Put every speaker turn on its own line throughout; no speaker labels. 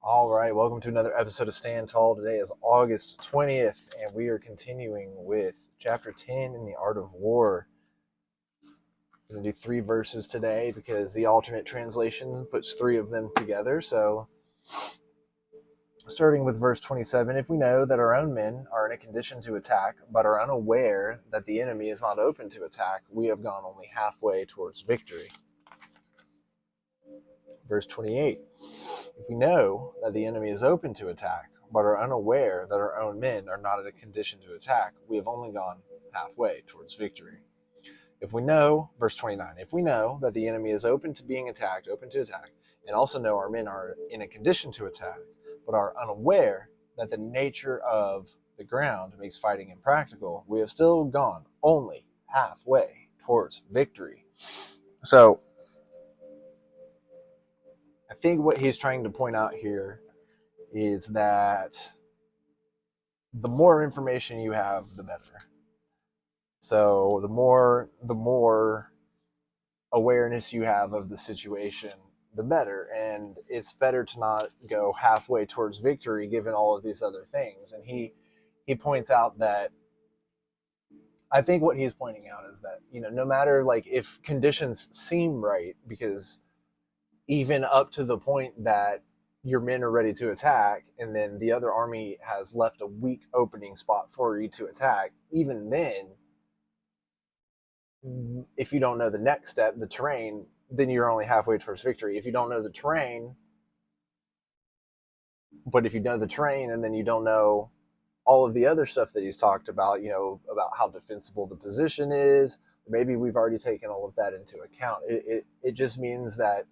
All right, welcome to another episode of Stand Tall. Today is August 20th, and we are continuing with Chapter 10 in the Art of War. I'm going to do 3 verses today because the alternate translation puts 3 of them together. So, starting with verse 27, if we know that our own men are in a condition to attack, but are unaware that the enemy is not open to attack, we have gone only halfway towards victory. Verse 28, if we know that the enemy is open to attack, but are unaware that our own men are not in a condition to attack, we have only gone halfway towards victory. If we know, verse 29, if we know that the enemy is open to attack, and also know our men are in a condition to attack, but are unaware that the nature of the ground makes fighting impractical, we have still gone only halfway towards victory. So, I think what he's trying to point out here is that the more information you have, the better. So the more awareness you have of the situation, the better. And it's better to not go halfway towards victory given all of these other things. And he points out that I think what he's pointing out is that, no matter like if conditions seem right, because even up to the point that your men are ready to attack and then the other army has left a weak opening spot for you to attack, even then, if you don't know the next step, the terrain, then you're only halfway towards victory. If you don't know the terrain, but if you know the terrain and then you don't know all of the other stuff that he's talked about, about how defensible the position is, maybe we've already taken all of that into account. It just means that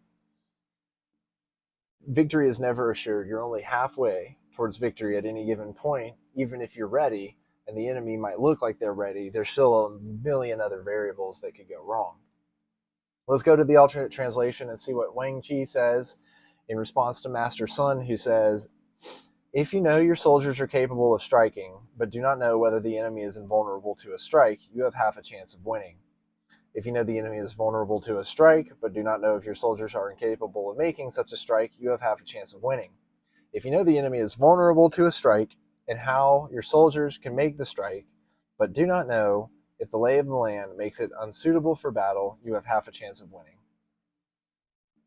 victory is never assured. You're only halfway towards victory at any given point, even if you're ready, and the enemy might look like they're ready. There's still a million other variables that could go wrong. Let's go to the alternate translation and see what Wang Chi says in response to Master Sun, who says, if you know your soldiers are capable of striking, but do not know whether the enemy is invulnerable to a strike, you have half a chance of winning. If you know the enemy is vulnerable to a strike, but do not know if your soldiers are incapable of making such a strike, you have half a chance of winning. If you know the enemy is vulnerable to a strike and how your soldiers can make the strike, but do not know if the lay of the land makes it unsuitable for battle, you have half a chance of winning.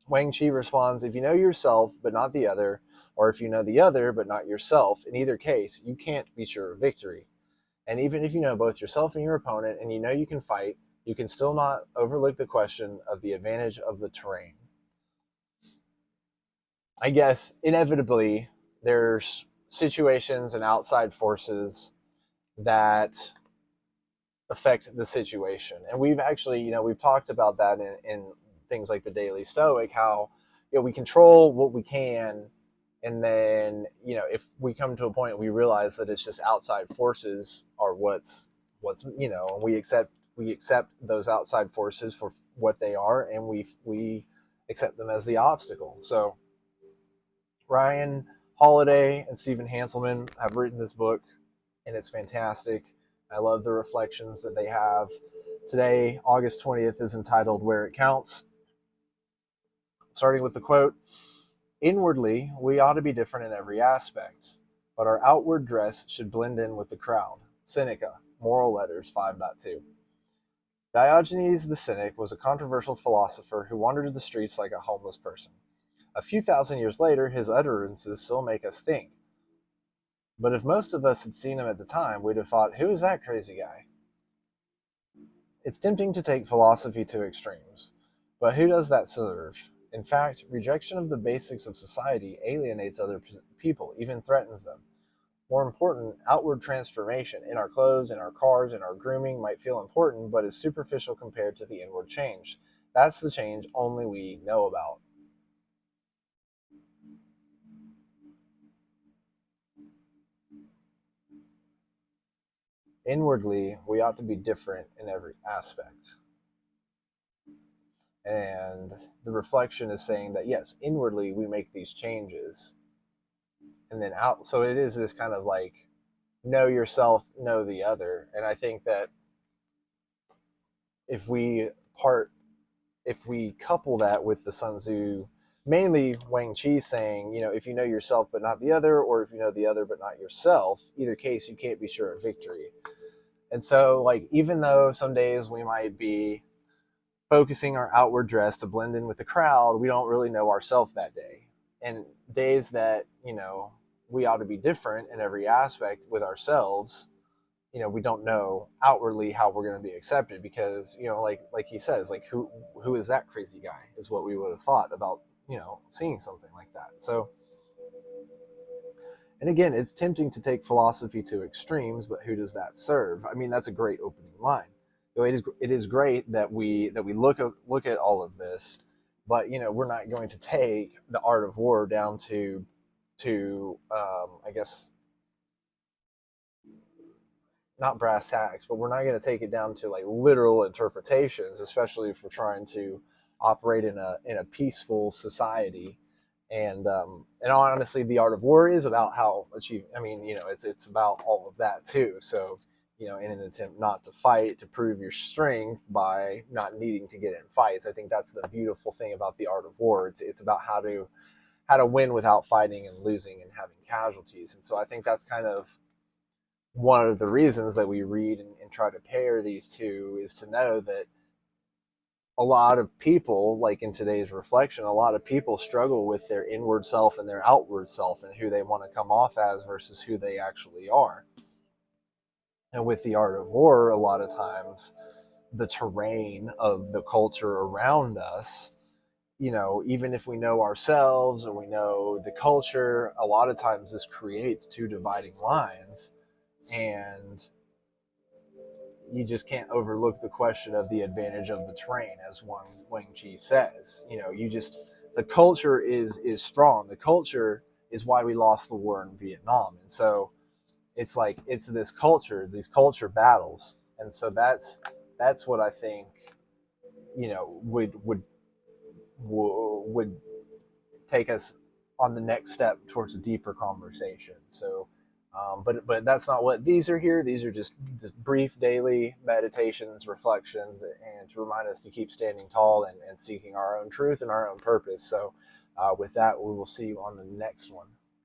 Wang Chi responds, if you know yourself but not the other, or if you know the other but not yourself, in either case, you can't be sure of victory. And even if you know both yourself and your opponent and you know you can fight, you can still not overlook the question of the advantage of the terrain. I guess inevitably there's situations and outside forces that affect the situation. And we've actually, we've talked about that in things like the Daily Stoic, how, we control what we can. And then, if we come to a point we realize that it's just outside forces are and we accept those outside forces for what they are, and we accept them as the obstacle. So Ryan Holiday and Stephen Hanselman have written this book, and it's fantastic. I love the reflections that they have. Today, August 20th, is entitled Where It Counts. Starting with the quote, inwardly, we ought to be different in every aspect, but our outward dress should blend in with the crowd. Seneca, Moral Letters 5.2. Diogenes the Cynic was a controversial philosopher who wandered the streets like a homeless person. A few thousand years later, his utterances still make us think. But if most of us had seen him at the time, we'd have thought, who is that crazy guy? It's tempting to take philosophy to extremes, but who does that serve? In fact, rejection of the basics of society alienates other people, even threatens them. More important, outward transformation in our clothes, in our cars, in our grooming might feel important, but is superficial compared to the inward change. That's the change only we know about. Inwardly, we ought to be different in every aspect. And the reflection is saying that, yes, inwardly we make these changes. And then out, so it is this kind of like know yourself, know the other. And I think that if we couple that with the Sun Tzu mainly Wang Chi saying, if you know yourself but not the other, or if you know the other but not yourself, either case you can't be sure of victory. And so, like, even though some days we might be focusing our outward dress to blend in with the crowd, we don't really know ourselves that day. And days that, we ought to be different in every aspect with ourselves, we don't know outwardly how we're going to be accepted because, like he says, like who is that crazy guy is what we would have thought about, seeing something like that. So, and again, it's tempting to take philosophy to extremes, but who does that serve? I mean, that's a great opening line. It is great that we look at all of this, but we're not going to take the art of war down to I guess not brass tacks, but we're not going to take it down to like literal interpretations, especially if we're trying to operate in a peaceful society. And honestly, the art of war is about how achieve. I mean, it's about all of that too. So, in an attempt not to fight, to prove your strength by not needing to get in fights. I think that's the beautiful thing about the art of war. It's about how to win without fighting and losing and having casualties. And so I think that's kind of one of the reasons that we read and try to pair these two is to know that a lot of people, like in today's reflection, a lot of people struggle with their inward self and their outward self and who they want to come off as versus who they actually are. And with the art of war, a lot of times the terrain of the culture around us, even if we know ourselves or we know the culture, a lot of times this creates two dividing lines. And you just can't overlook the question of the advantage of the terrain, as Wang Chi says. The culture is strong. The culture is why we lost the war in Vietnam, and so it's like it's this culture, these culture battles, and so that's what I think would take us on the next step towards a deeper conversation. So, but that's not what these are here. These are just brief daily meditations, reflections, and to remind us to keep standing tall and seeking our own truth and our own purpose. So, with that, we will see you on the next one.